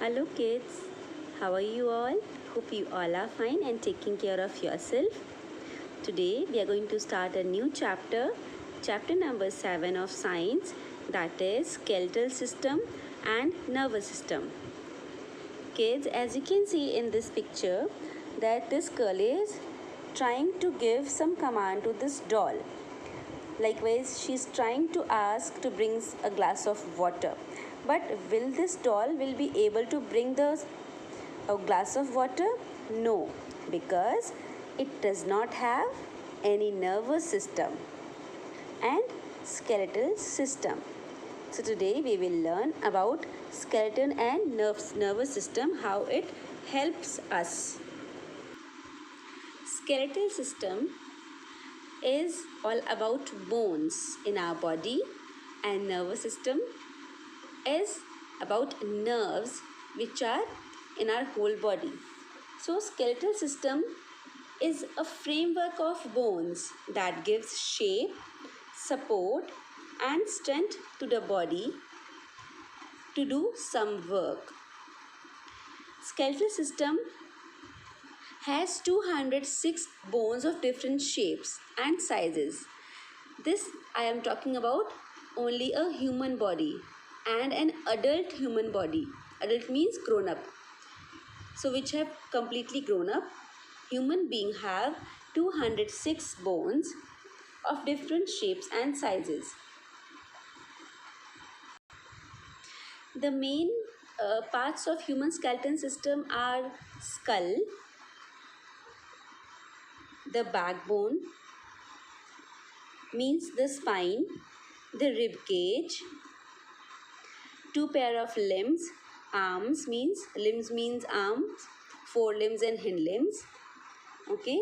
Hello kids, how are you all? Hope you all are fine and taking care of yourself. Today we are going to start a new chapter number 7 of science, that is skeletal system and nervous system. Kids, as you can see in this picture, that this girl is trying to give some command to this doll. Likewise, she's trying to ask to bring a glass of water. But will this doll will be able to bring a glass of water? No, because it does not have any nervous system and skeletal system. So today we will learn about skeleton and nervous system, how it helps us. Skeletal system is all about bones in our body, and nervous system is about nerves which are in our whole body. So skeletal system is a framework of bones that gives shape, support and strength to the body to do some work. Skeletal system has 206 bones of different shapes and sizes. This I am talking about only a human body and an adult human body. Adult means grown up. So which have completely grown up. Human being have 206 bones of different shapes and sizes. The main parts of human skeleton system are skull, the backbone, means the spine, the rib cage, two pair of limbs, arms means arms, forelimbs and hind limbs, okay,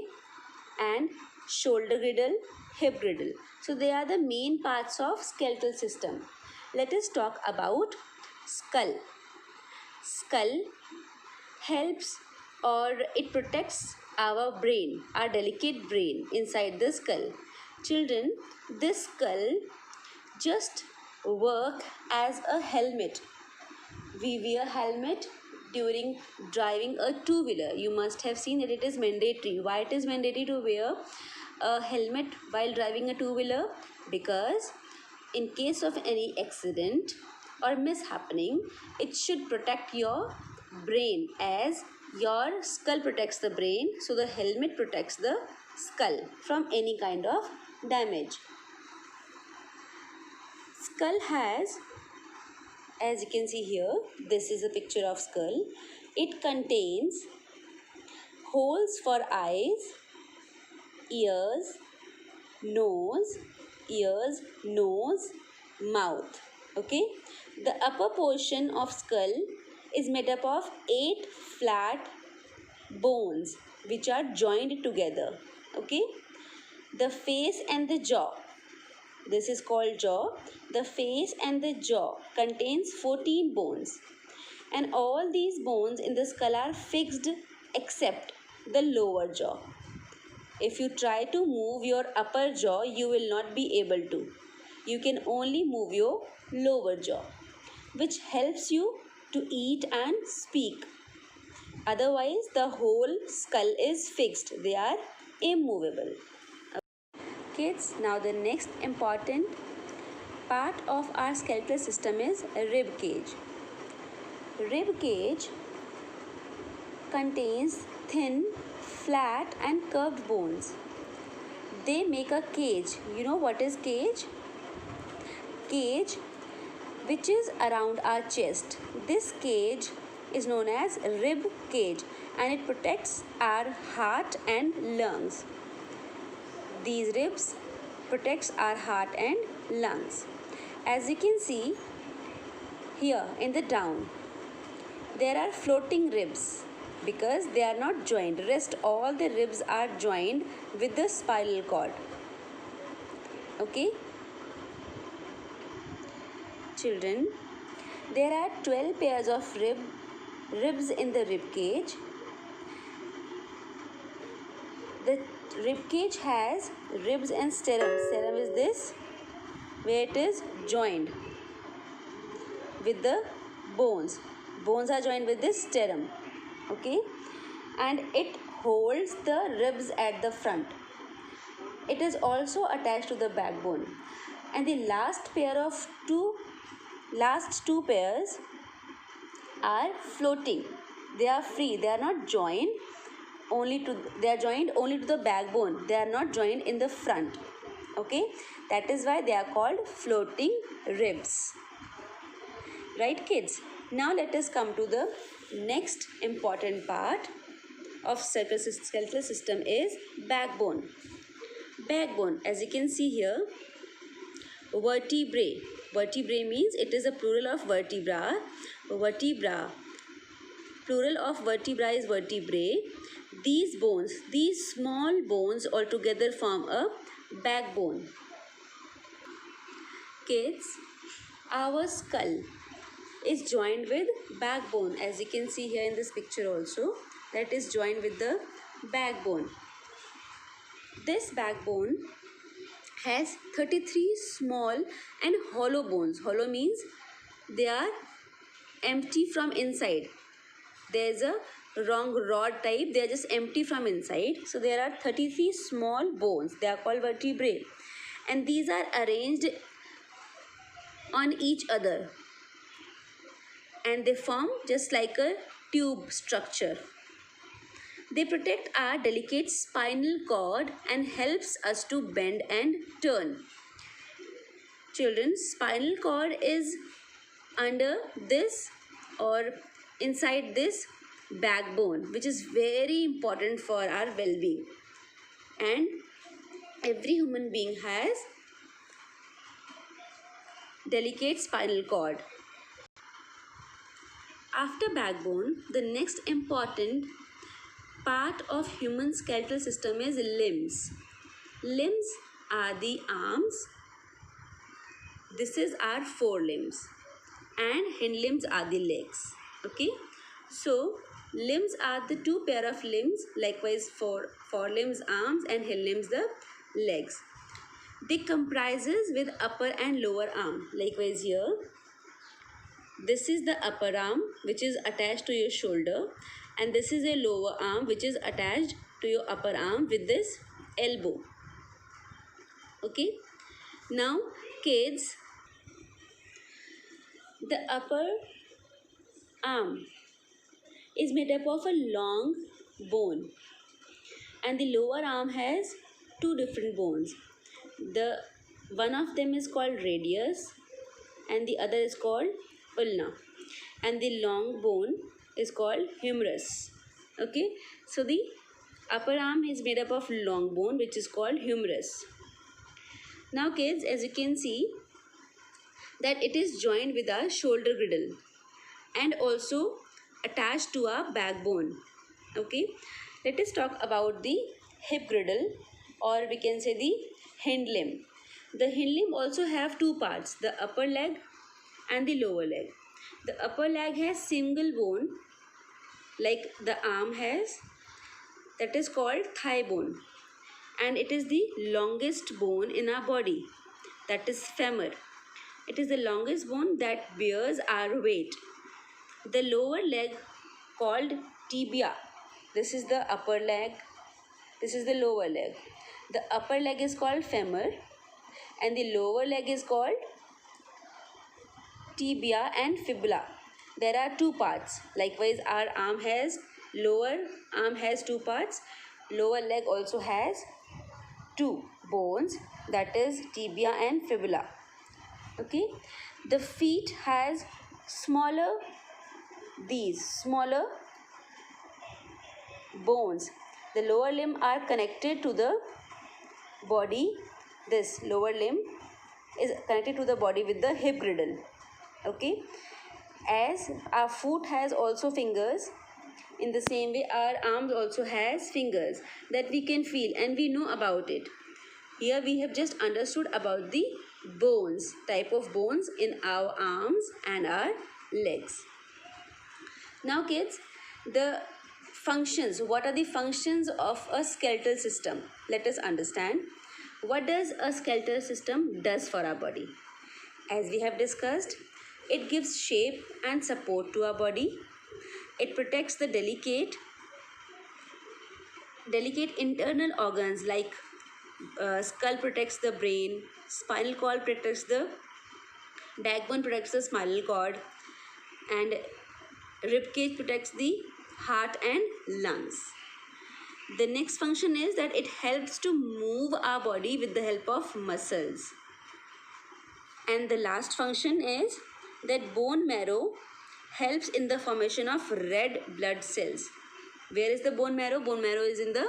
and shoulder girdle, hip girdle. So they are the main parts of skeletal system. Let us talk about skull. Skull helps or it protects our brain, our delicate brain inside the skull. Children, this skull just work as a helmet. We wear helmet during driving a two-wheeler. You must have seen that it is mandatory. Why it is mandatory to wear a helmet while driving a two-wheeler? Because in case of any accident or mishappening, it should protect your brain, as your skull protects the brain, so the helmet protects the skull from any kind of damage. Skull has, as you can see here, this is a picture of skull. It contains holes for eyes, ears, nose, mouth. Okay. The upper portion of skull is made up of 8 flat bones which are joined together. Okay. The face and the jaw. This is called jaw. The face and the jaw contains 14 bones. And all these bones in the skull are fixed except the lower jaw. If you try to move your upper jaw, you will not be able to. You can only move your lower jaw, which helps you to eat and speak. Otherwise, the whole skull is fixed. They are immovable. Kids, now the next important part of our skeletal system is rib cage. Rib cage contains thin, flat and curved bones. They make a cage. You know what is cage? Cage which is around our chest. This cage is known as rib cage and it protects our heart and lungs. These ribs protects our heart and lungs. As you can see here in the down, there are floating ribs because they are not joined. Rest all the ribs are joined with the spinal cord. Okay. Children, there are 12 pairs of ribs in the rib cage. The rib cage has ribs and sternum. Sternum is this, where it is joined with the bones. Bones are joined with this sternum. Okay, and it holds the ribs at the front. It is also attached to the backbone, and the last two pairs are floating. They are free. They are not joined they are joined only to the backbone. They are not joined in the front. Okay, that is why they are called floating ribs. Right, kids? Now let us come to the next important part of skeletal system is backbone. Backbone, as you can see here, vertebrae. Vertebrae means it is a plural of vertebra. Vertebra. Plural of vertebra is vertebrae. These bones, these small bones altogether form a backbone. Kids, our skull is joined with backbone, as you can see here in this picture also, that is joined with the backbone. This backbone has 33 small and hollow bones. Hollow means they are empty from inside. There is a wrong rod type, they are just empty from inside. So there are 33 small bones. They are called vertebrae, and these are arranged on each other, and they form just like a tube structure. They protect our delicate spinal cord and helps us to bend and turn. Children, spinal cord is under this or inside this backbone, which is very important for our well-being. And every human being has delicate spinal cord. After backbone, the next important part of human skeletal system is limbs. Limbs are the arms. This is our forelimbs, and hind limbs are the legs. Okay, so limbs are the two pair of limbs, likewise for forelimbs arms and hind limbs the legs. They comprises with upper and lower arm. Likewise here, this is the upper arm which is attached to your shoulder, and this is a lower arm which is attached to your upper arm with this elbow. Okay, now kids, the upper arm is made up of a long bone, and the lower arm has two different bones. The one of them is called radius and the other is called ulna, and the long bone is called humerus. Okay, so the upper arm is made up of long bone which is called humerus. Now kids, as you can see that it is joined with our shoulder girdle and also attached to our backbone. Okay, let us talk about the hip girdle, or we can say the hind limb. The hind limb also have two parts, the upper leg and the lower leg. The upper leg has single bone like the arm has, that is called thigh bone, and it is the longest bone in our body, that is femur. It is the longest bone that bears our weight. The lower leg called tibia. This is the upper leg. This is the lower leg. The upper leg is called femur and the lower leg is called tibia and fibula. There are two parts. Likewise, our lower arm has two parts. Lower leg also has two bones, that is tibia and fibula. Okay, the feet has smaller bones. The lower limb are connected to the body. This lower limb is connected to the body with the hip girdle. Okay, as our foot has also fingers, in the same way our arms also has fingers that we can feel and we know about it. Here we have just understood about the bones, type of bones in our arms and our legs. Now kids, the functions, what are the functions of a skeletal system? Let us understand. What does a skeletal system does for our body? As we have discussed, It gives shape and support to our body. It protects the delicate internal organs like skull protects the brain, spinal cord protects the backbone, protects the spinal cord, and rib cage protects the heart and lungs. The next function is that it helps to move our body with the help of muscles. And the last function is that bone marrow helps in the formation of red blood cells. Where is the bone marrow? Bone marrow is in the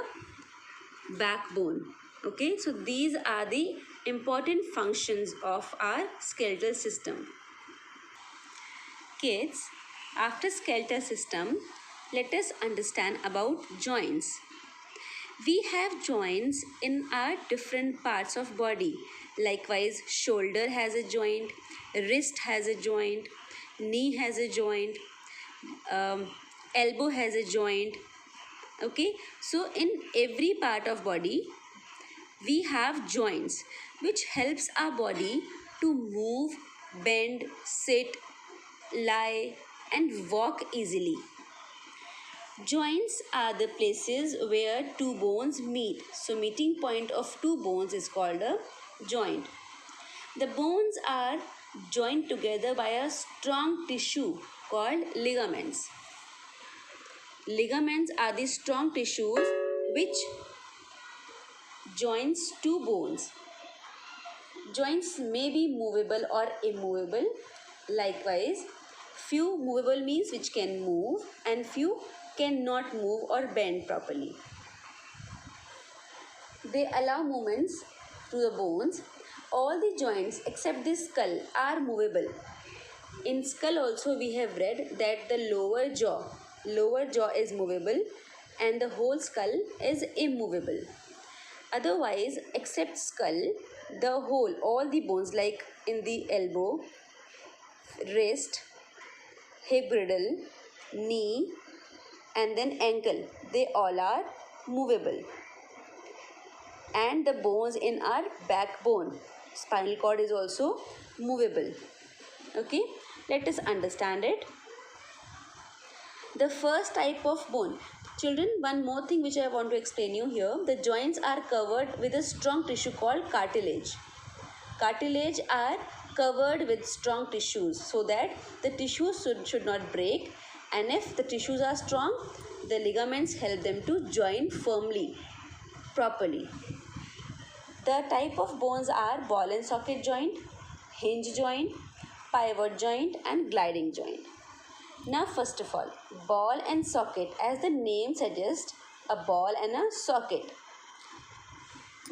backbone. Okay, so these are the important functions of our skeletal system. Kids, after skeletal system, let us understand about joints. We have joints in our different parts of body. Likewise, shoulder has a joint, wrist has a joint, knee has a joint, elbow has a joint. Okay, so in every part of body, we have joints which helps our body to move, bend, sit, lie, and walk easily. Joints are the places where two bones meet. So meeting point of two bones is called a joint. The bones are joined together by a strong tissue called ligaments. Ligaments are the strong tissues which joins two bones. Joints may be movable or immovable. Likewise, few movable means which can move and few cannot move or bend properly. They allow movements to the bones. All the joints except the skull are movable. In skull also we have read that the lower jaw is movable and the whole skull is immovable. Otherwise, except skull, the whole, all the bones like in the elbow, wrist, hip girdle, knee, and then ankle, they all are movable. And the bones in our backbone, spinal cord is also movable. Okay, let us understand it. The first type of bone. Children, one more thing which I want to explain you here. The joints are covered with a strong tissue called cartilage. Cartilage are covered with strong tissues so that the tissues should not break, and if the tissues are strong, the ligaments help them to join firmly, properly. The type of bones are ball and socket joint, hinge joint, pivot joint, and gliding joint. Now first of all, ball and socket, as the name suggests, a ball and a socket.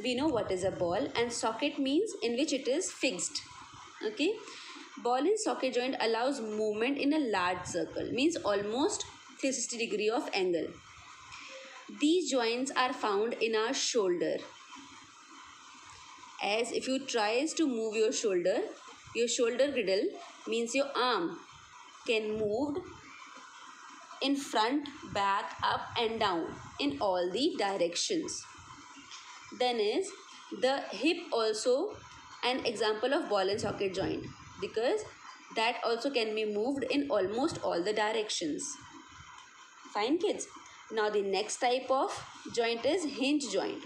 We know what is a ball, and socket means in which it is fixed. Okay, ball and socket joint allows movement in a large circle, means almost 360 degree of angle. These joints are found in our shoulder. As if you tries to move your shoulder girdle means your arm can move in front, back, up and down in all the directions. Then is the hip also an example of ball and socket joint, because that also can be moved in almost all the directions. Fine kids. Now the next type of joint is hinge joint.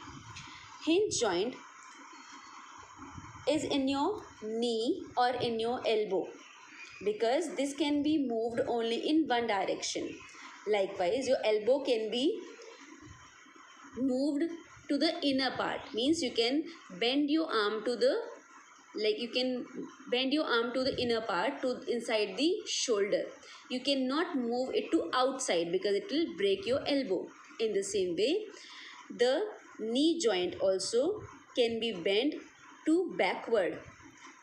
Hinge joint is in your knee or in your elbow, because this can be moved only in one direction. Likewise, your elbow can be moved to the inner part, means you can bend your arm to the inner part, to inside the shoulder. You cannot move it to outside because it will break your elbow. In the same way, the knee joint also can be bent to backward,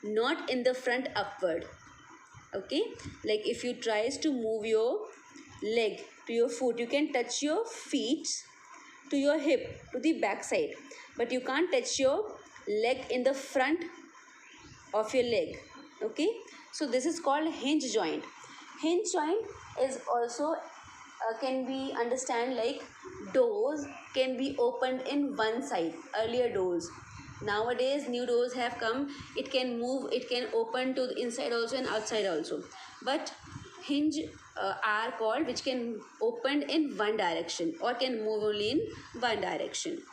not in the front upward. Okay, like if you tries to move your leg to your foot, you can touch your feet to your hip to the back side, but you can't touch your leg in the front of your leg. Okay, so this is called hinge joint. Hinge joint is also can be understand like doors can be opened in one side, earlier doors. Nowadays new doors have come, it can move, it can open to the inside also and outside also, but hinge are called which can open in one direction or can move only in one direction,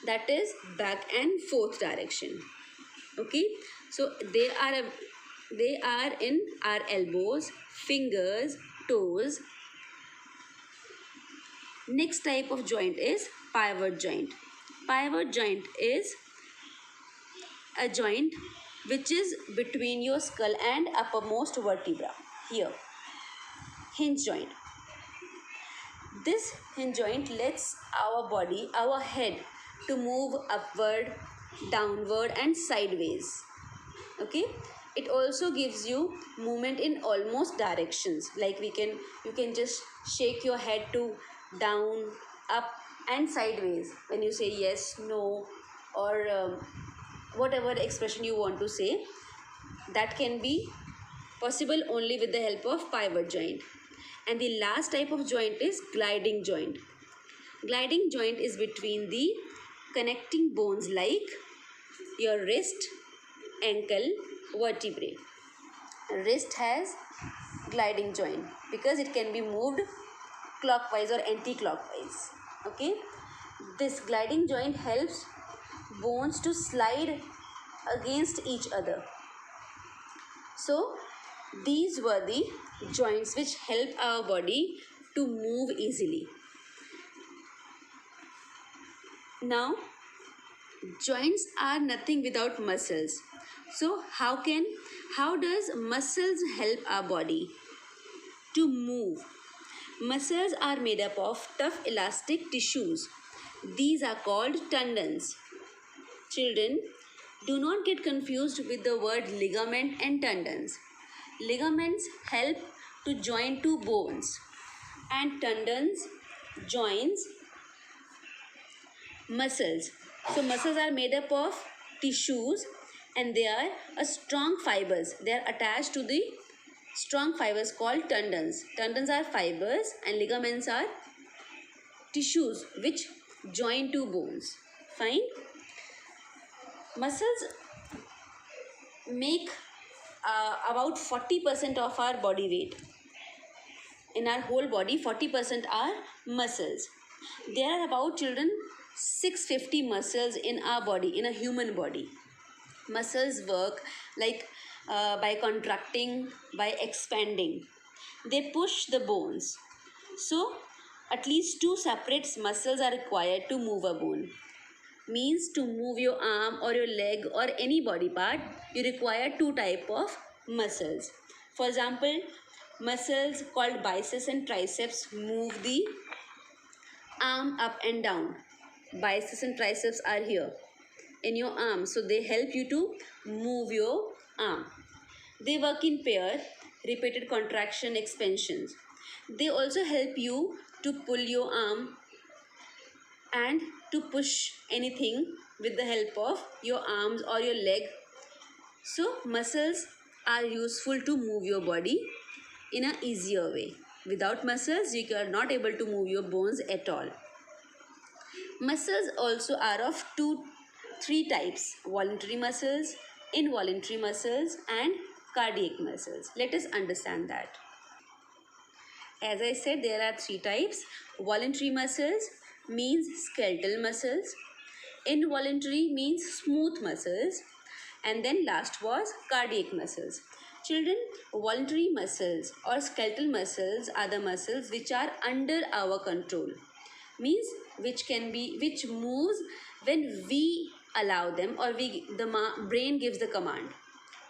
that is back and forth direction. Okay, so they are in our elbows, fingers, toes. Next type of joint is pivot joint. Pivot joint is a joint which is between your skull and uppermost vertebra. Here, hinge joint. This hinge joint lets our body, our head, to move upward, downward, and sideways. Okay, it also gives you movement in almost directions. Like you can just shake your head to down, up, and sideways when you say yes, no, or whatever expression you want to say. That can be possible only with the help of pivot joint. And the last type of joint is gliding joint. Gliding joint is between the connecting bones like your wrist, ankle, vertebrae. Wrist has gliding joint because it can be moved clockwise or anti-clockwise. Okay, this gliding joint helps bones to slide against each other. So these were the joints which help our body to move easily. Now, joints are nothing without muscles. So how does muscles help our body to move? Muscles are made up of tough elastic tissues. These are called tendons. Children, do not get confused with the word ligament and tendons. Ligaments help to join two bones, and tendons joins muscles. So muscles are made up of tissues and they are a strong fibers. They are attached to the strong fibers called tendons. Tendons are fibers and ligaments are tissues which join two bones. Fine. Muscles make about 40% of our body weight. In our whole body, 40% are muscles. There are about, children, 650 muscles in our body, in a human body. Muscles work like by contracting, by expanding. They push the bones. So, at least two separate muscles are required to move a bone. Means to move your arm or your leg or any body part, you require two type of muscles. For example, muscles called biceps and triceps move the arm up and down. Biceps and triceps are here in your arm, so they help you to move your arm. They work in pair, repeated contraction, expansions. They also help you to pull your arm and to push anything with the help of your arms or your leg. So muscles are useful to move your body in an easier way. Without muscles, you are not able to move your bones at all. Muscles also are of three types: voluntary muscles, involuntary muscles, and cardiac muscles. Let us understand that. As I said, there are three types. Voluntary muscles means skeletal muscles. Involuntary means smooth muscles. And then last was cardiac muscles. Children, voluntary muscles or skeletal muscles are the muscles which are under our control. Means which moves when we allow them or the brain gives the command.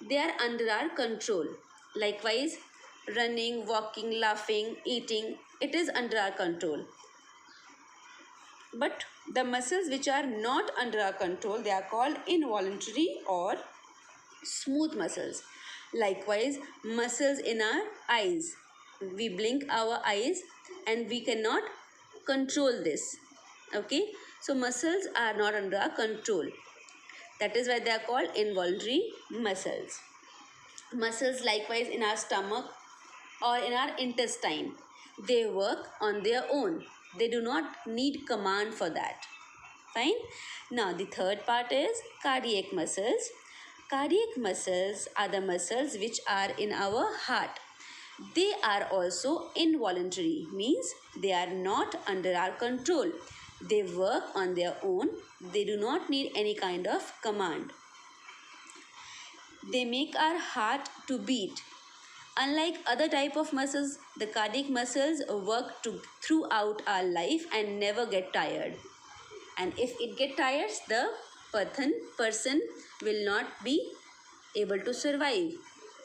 They are under our control. Likewise, running, walking, laughing, eating, it is under our control. But the muscles which are not under our control, they are called involuntary or smooth muscles. Likewise, muscles in our eyes. We blink our eyes and we cannot control this. Okay, so muscles are not under our control. That is why they are called involuntary muscles. Muscles likewise in our stomach or in our intestine, they work on their own. They do not need command for that. Fine. Now the third part is cardiac muscles. Cardiac muscles are the muscles which are in our heart. They are also involuntary, means they are not under our control. They work on their own. They do not need any kind of command. They make our heart to beat. Unlike other type of muscles, the cardiac muscles work throughout our life and never get tired. And if it get tired, the person will not be able to survive.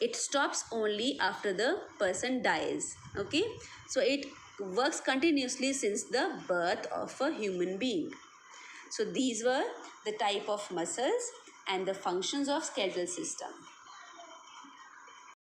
It stops only after the person dies. Okay, so it works continuously since the birth of a human being. So these were the type of muscles and the functions of skeletal system.